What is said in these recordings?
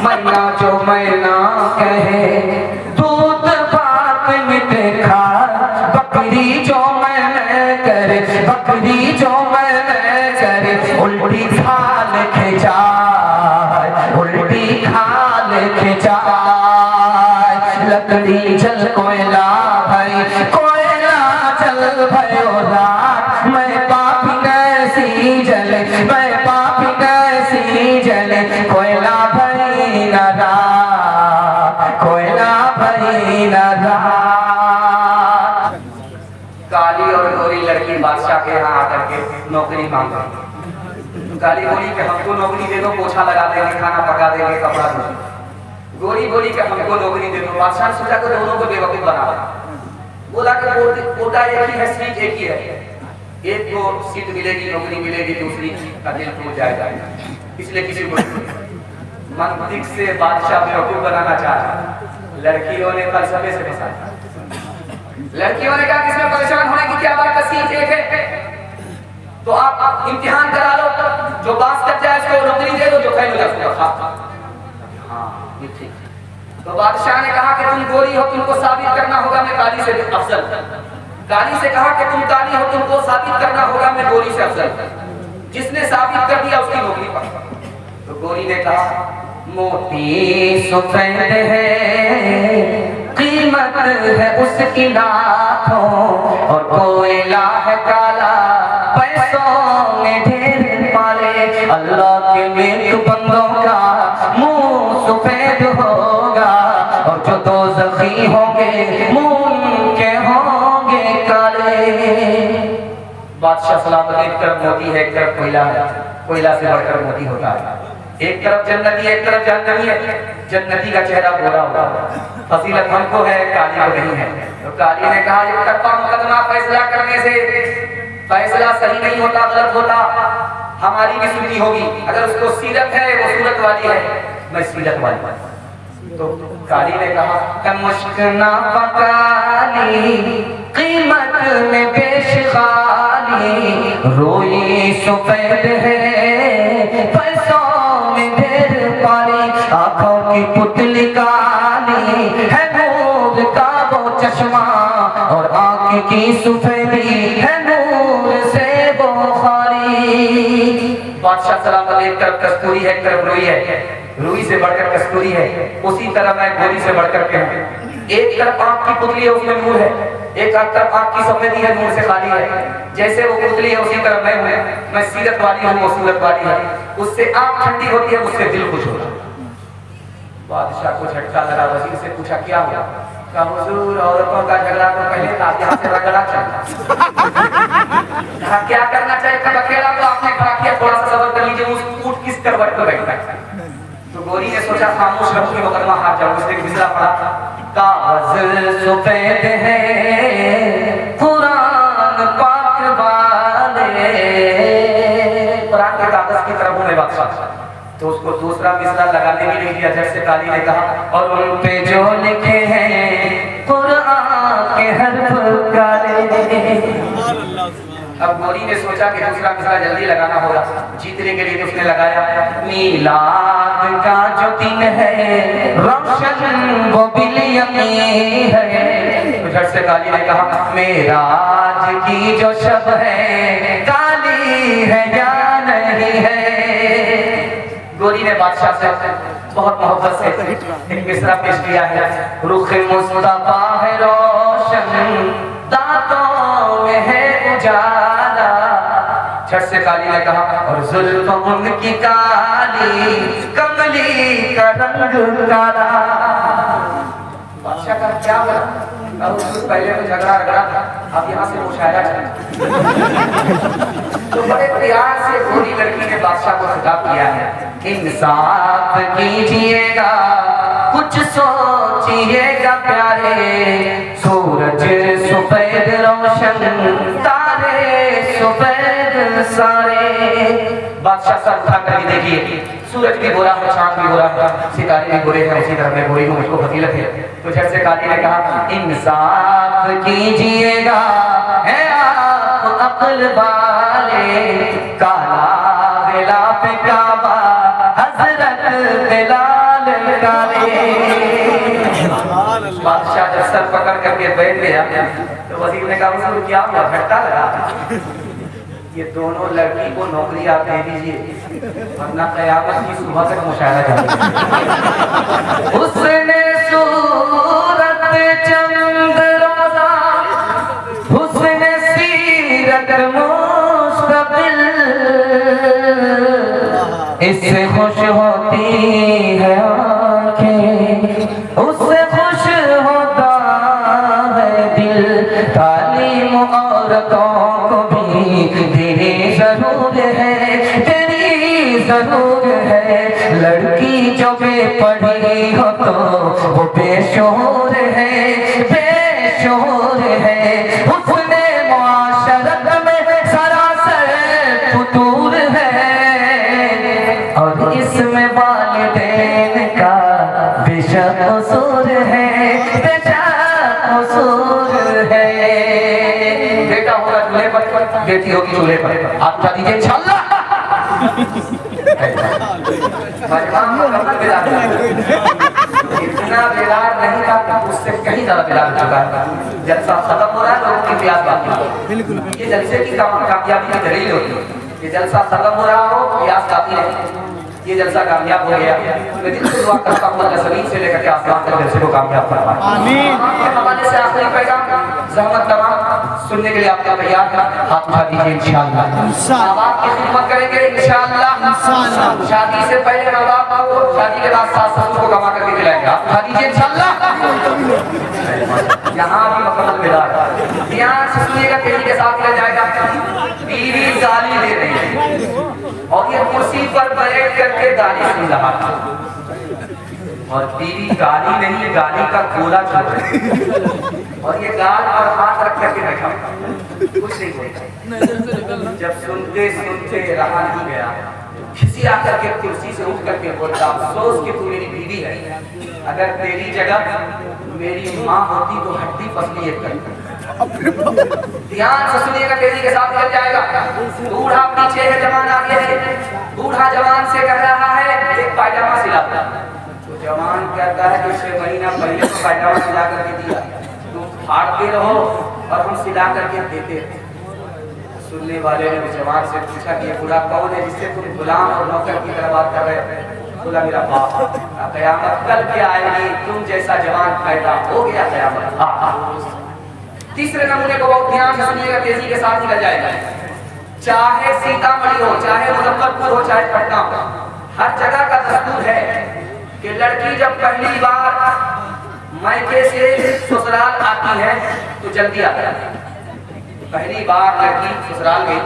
मैना जो मैना कहे दूध भात मिटे खा, बकरी जो मैंने करे, बकरी जो मैंने करे, उल्टी खाल खिंचाए, उल्टी खाल खिंचाए। लकड़ी जल कोयला भाई, कोयला जल भयो रात, मैं पापी कैसी जले, मैं पापी कैसी जले, कोयला भई न रात, कोयला भई न रात। काली और गोरी लड़की बादशाह के यहाँ आकर के नौकरी मांग रही। काली बोली कि हमको नौकरी दे दो, पोछा लगा देंगे, खाना पका देंगे, कपड़ा दो। गोरी बोली कि हमको नौकरी दे दो। बादशाह ने सोचा कि दोनों को बेवकूफ बना, बोला कि कोटा एक ही है, सीट एक ही है, एक को सीट मिलेगी, नौकरी मिलेगी, दूसरी का दिल टूट जाएगा, इसलिए किसी को मंतिक से बादशाह बेवकूफ बनाना चाहा। लड़कियों ने फलसफे से फंसाया। लड़कियों ने कहा कि इसमें परेशान होने की क्या बात है, सीट एक है तो आप इम्तिहान करा लो, जो पास कर जाए उसको नौकरी दे दो, जो फेल हो जाए उसको खा। हाँ ये ठीक। तो बादशाह ने कहा कि तुम गोरी हो, तुमको साबित करना होगा मैं काली से अफजल। काली से कहा कि तुम काली हो, तुमको साबित करना होगा मैं गोरी से अफजल। जिसने साबित कर दिया उसकी नौकरी पर। तो गोरी ने कहा मोती सफेद है, कीमत है उसकी लाखों, और कोयला है काला, पैसों में ढेर पाले। अल्लाह के नेक बंदों का मुंह सफेद होगा, और जो दोज़खी होंगे मुंह के होंगे काले। बादशाह सलामत, एक तरफ मोती है, एक तरफ कोयला है, कोयला से बढ़कर मोती होता है। एक तरफ जन्नती है, एक तरफ जहन्नमी है। जन्नती का चेहरा गोरा होगा, फजीलत हमको है, काली को नहीं है। तो काली ने कहा एक तरफा मुकदमा फैसला करने से फैसला सही नहीं होता, गलत होता, हमारी भी सुननी होगी। अगर उसको सीरत है, वो सूरत वाली है, मैं सीरत वाली। तो काली ने कहा मुश्क ना पकाली, कीमत में बेशगाली, रोई सफेद है, पैसों में ढेर पाली, आंखों की पुतली काली है, नूर का वो चश्मा, और आंख की सफेदी है नूर से वो खाली। बादशाह सलामत, एक तरफ कस्तूरी है, एक तरफ रुई है, रुई से बढ़कर कस्तूरी है, उसी तरह मैं गोरी से बढ़कर के हूँ। एक तरफ आंख की पुतली है, उसमें नूर है, एक तरफ आंख की सफेदी है, नूर से खाली है। जैसे वो पुतली है उसी तरह मैं हूँ, मैं सीरत वाली हूँ, वो सूरत वाली है। उससे आंख ठंडी होती है, मुझसे दिल खुश होता है। बादशाह को झटका लगा, वजीर से पूछा क्या हुआ? कहा हुजूर औरतों का झगड़ा तो पहले था, यहाँ से रगड़ा चलता। क्या करना चाहिए? कब अकेला तो आपने खड़ा किया, थोड़ा सा सबर कर लीजिए, उस ऊँट किस करवट पर बैठता है। तो गोरी ने सोचा खामोश रखूंगी, मुकदमा हाथ जाऊं, इसलिए बिसरा पड़ा। कागज सफेद है कुरान पाक वाले, कुरान के कागज की तरफ हूं मैं बादशाह। तो उसको दूसरा मिसरा लगाने भी नहीं दिया। झट से काली ने कहा और उन पे जो लिखे हैं कुरान के हर्फ काले। अब गोरी ने सोचा कि दूसरा मिसरा जल्दी लगाना होगा, जीतने के लिए तो उसने लगाया मीलाद का जो दिन है रोशन वो बिलियमी है। तो झट से काली ने कहा मेराज की जो शब है काली है या नहीं है। गोरी ने बादशाह से बहुत मोहब्बत से एक मिसरा पेश किया है। रुख मुस्तफा है रोशन, दांतों में है उजाला। झट से काली ने कहा और जुल्फ उनकी काली, कमली का रंग काला। बादशाह का क्या हुआ? पहले तो झगड़ा रगड़ा था, अब यहाँ से मुशायरा चला। तो बड़े प्यार से गोरी लड़की ने बादशाह को खिताब किया है, इंसाफ कीजिएगा, कुछ सोचिएगा प्यारे, सूरज सफेद रोशन, तारे सफेद सारे। बादशाह सर उठा कर देखिए, सूरज भी गोरा है, चांद भी गोरा है, सितारे भी गोरे हैं, उसी तरह मैं गोरी हूँ, मुझको फजीलत है। तो झट से काली ने कहा इंसाफ कीजिएगा, है आप अक्ल वाले, काला गिलाफ काबा हजरत बिलाल काले। बादशाह जब सर पकड़ करके बैठ गया तो वजीर ने कहा उसको क्या हुआ, झटका लगा? ये दोनों लड़की को नौकरी आप दे दीजिए वरना क़यामत की सुबह तक मुशायरा जाएगा। उसने सूरत चंद रोजा हुस्न सीरत मुस्तकिल, इससे खुश होती है आँखें, उससे खुश होता है दिल। तालीम औरतों को भी तेरी जरूर है, तेरी जरूर है। लड़की जो बेपढ़ी हो तो वो बेशोर है, बेशोर है। उसने मुआशरत में सरासर फतूर है और इसमें वालिदैन का बेशक कसूर है, बेशक कसूर है। बेटा होगा चूल्हे पर, बेटी होगी चूल्हे पर। आप उठा दीजिए इंशाअल्लाह। इतना बेदार नहीं था, उससे कहीं ज्यादा बेदार हो चुका है। जलसा खत्म हो रहा है, लोगों की प्यास बाकी है। ये जलसे की कामयाबी की दलील होती है। ये जलसा खत्म हो रहा हो, प्यास बाकी है। ये जलसा कामयाब हो गया। मैं दिल से दुआ करता हूं अल्लाह ज़मीन से लेकर के आसमान तक जलसे को कामयाब फरमाए। आमीन। के हवाले से आखिरी पैगाम ज़हमत तमाम सुनने के लिए आपका तैयार है, हाथ उठा दीजिए इंशाअल्लाह। माँ-बाप की खिदमत करेंगे इंशाअल्लाह। शादी से पहले माँ-बाप को, शादी के बाद सास ससुर को कमा करके खिलाएंगे। हाथ उठा दीजिए इंशाअल्लाह। यहाँ भी मुकम्मल मिला है। ध्यान से सुनिएगा, तेजी के साथ किया जाएगा। बीवी गाली दे रही है और ये कुर्सी पर बैठ करके गाली सुन रहा था और बीवी गाली नहीं, गाली का गोला छू रही और ये गाल पर हाथ रख करके बैठा, कुछ नहीं बोलता। जब सुनते सुनते रहा नहीं गया, किसी आकर के कुर्सी से उठ करके बोलता, अफसोस कि तू मेरी बीवी है, अगर तेरी जगह मेरी माँ होती तो हड्डी पसली एक करती। ध्यान से सुनिएगा, तेजी के साथ चल जाएगा। बूढ़ा पीछे है, जवान आगे है। बूढ़ा जवान से कह रहा है एक पायजामा सिला। तो जवान कहता है कि 6 महीना पहले तो पायजामा सिला करके दिया, तुम फाड़ते रहो और हम सिला करके देते। सुनने वाले ने जवान से पूछा कि ये बूढ़ा कौन है जिससे तुम गुलाम और नौकर की तरह बात कर रहे हो? बोला मेरा बाप। क़यामत कल क्या आएगी, तुम जैसा जवान पैदा हो गया क़यामत। तीसरे नमूने को बहुत ध्यान से सुनिएगा, तेजी के साथ निकल जाएगा। चाहे सीतामढ़ी हो, चाहे मुजफ्फरपुर हो, चाहे पटना हो, हर जगह का दस्तूर है कि लड़की जब पहली बार मायके से ससुराल आती है तो जल्दी आता है। पहली बार लड़की ससुराल गई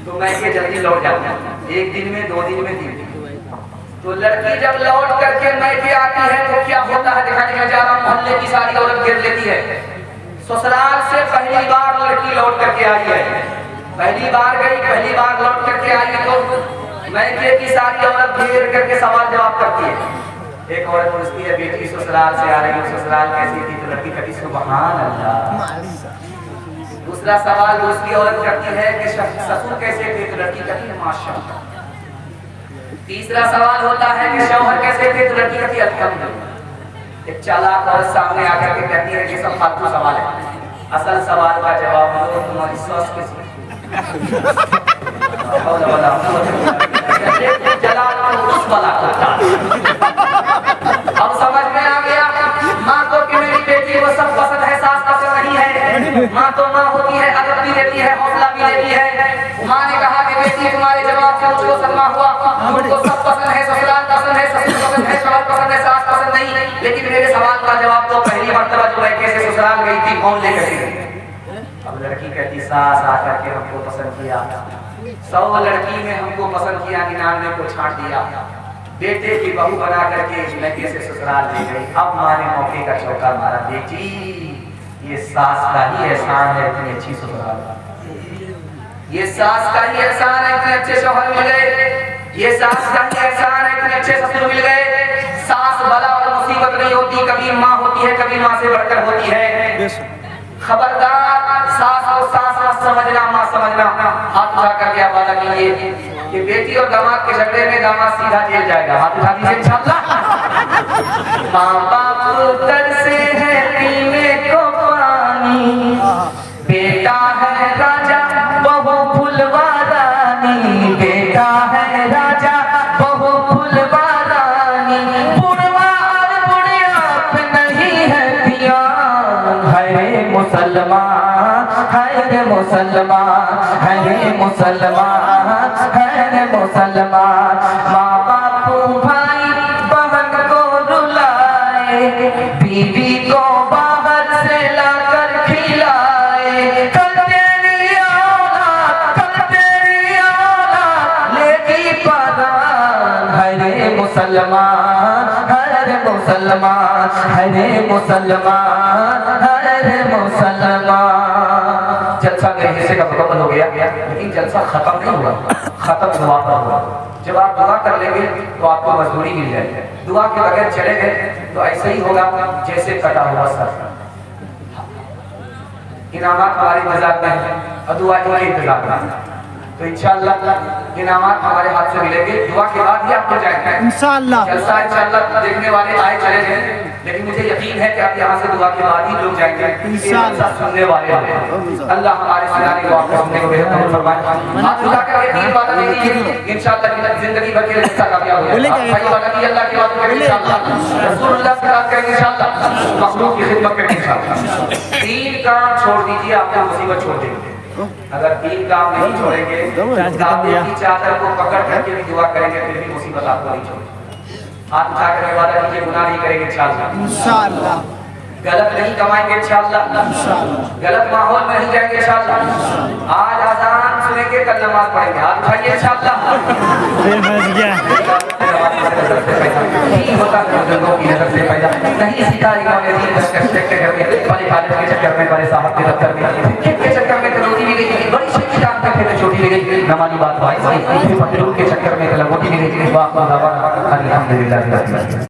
तो मायके जल्दी लौट जाती है, 1 दिन में, 2 दिन में, 3 दिन। तो लड़की जब लौट करके मायके आती है तो क्या होता है दिखाने के जा रहा हूं। मोहल्ले की सारी औरत घेर लेती है। ससुराल से पहली बार लड़की लौट करके आई है, पहली बार गई, पहली बार लौट करके आई तो मायके की सारी औरत घेर करके सवाल जवाब करती है। एक औरत पूछती है, बेटी ससुराल से आ रही है, ससुराल कैसी थी? तो लड़की कहती सुभान अल्लाह। दूसरा सवाल दूसरी औरत करती है कि ससुर कैसे थे? तो लड़की कहती है माशाअल्लाह। तीसरा सवाल होता है कि शौहर कैसे थे? तो लड़की कहती है अल्हम्दुलिल्लाह। एक चालाक औरत सामने आकर के कहती है कि सब फालतू सवाल है, असल सवाल का जवाब दो, तुम्हारी सास कैसी? अब समझ में आ गया। माँ तो कि मेरी बेटी वो सब पसंद है, सास पसंद नहीं है। माँ तो माँ होती है, अदब भी देती है, हौसला भी देती है। माँ ने कहा कि बेटी तुम्हारे जवाब से मुझको सदमा हुआ, मुझको सब पसंद है, ससुराल पसंद है, ससुर पसंद है, शौहर पसंद है, सास पसंद नहीं, लेकिन मेरे सवाल का जवाब तो पहली मर्तबा जो मायके से ससुराल गई थी कौन लेकर गई? अब लड़की कहती सास आकर के हमको पसंद किया, 100 लड़की में हमको पसंद किया, 99 को छांट दिया, बेटे की बहू बना करके मायके से ससुराल ले गई। अब माँ ने मौके का चौका मारा, बेटी ये सास का ही एहसान है, इतनी अच्छी ससुराल, ये सास का ही एहसान है, इतने अच्छे शौहर मिल गए, ये सास का ही एहसान है, इतने अच्छे ससुर मिल गए। सास बला और मुसीबत नहीं होती, कभी माँ होती है, कभी माँ से बढ़कर होती है। खबरदार, सास को सास मत समझना, माँ समझना। हाथ उठा करके आप वादा कीजिए कि बेटी और दामाद के झगड़े में दामाद सीधा जेल जाएगा। हाथ उठा दीजिए इंशाअल्लाह। माँ बाप तरसे है पीने को पानी, बेटा है राजा बहू फुलवारानी, बेटा है राजा बहू फुलवारानी, बुढ़वा और बुढ़िया पे नहीं है ध्यान। है मुसलमान, है मुसलमान, है मुसलमान, है मुसलमान। माँ बाप भाई बहन को रुलाए, बीवी को बाहर से लाकर खिलाए, कल तेरी औलाद लेगी परान। हरे मुसलमान, हरे मुसलमान, हरे मुसलमान, हरे मुसलमान। जलसा मेरे हिस्से का मुकम्मल हो गया, लेकिन जलसा खत्म नहीं हुआ, खत्म दुआ पर हुआ। जब आप दुआ कर लेंगे तो आपको मजदूरी मिल जाएगी। दुआ के बगैर चले गए तो ऐसे ही होगा जैसे कटा हुआ सर। इनामात हमारी मजाक में है और दुआ के इंतजार में, तो इंशाअल्लाह इनामात हमारे हाथ से मिलेंगे। दुआ के बाद ही आपको जाएंगे इंशाअल्लाह। जलसा इंशाअल्लाह देखने वाले आए चले गए, लेकिन मुझे यकीन है कि आप यहाँ से दुआ के बाद ही लोग जाएंगे इंशाअल्लाह। सुनने वाले अल्लाह हमारे सुनाने को आपको सुनने को बेहद कबूल फरमाए। आप खुदा का यकीन वादा कीजिए इंशाअल्लाह जिंदगी भर के लिए रिश्ता कामयाब हो जाएगा। भाई वादा कीजिए अल्लाह की बात करेंगे इंशाअल्लाह, रसूलुल्लाह की बात करेंगे इंशाअल्लाह, मखलूक की खिदमत करेंगे इंशाअल्लाह। तीन काम छोड़ दीजिए आपको मुसीबत छोड़ देंगे। अगर तीन काम नहीं छोड़ेंगे तो की चादर को पकड़ करके भी दुआ करेंगे फिर भी मुसीबत आपको नहीं छोड़ेगी। हाथ उठा कर वादा कीजिए गुनाह नहीं करेंगे इंशाअल्लाह, गलत नहीं कमाएंगे इंशाअल्लाह, गलत माहौल में नहीं जाएंगे इंशाअल्लाह। आज अज़ान सुनेंगे कल नमाज पढ़ेंगे, हाथ उठाइए इंशाअल्लाह। नहीं सीखा के चक्कर में बड़े साहब के दफ्तर में के चक्कर में रोटी भी गई, बड़ी शक्ति काम करते थे छोटी भी गई, नमानी बात भाई के चक्कर में लंगोटी भी गई। अल्हम्दुलिल्लाह।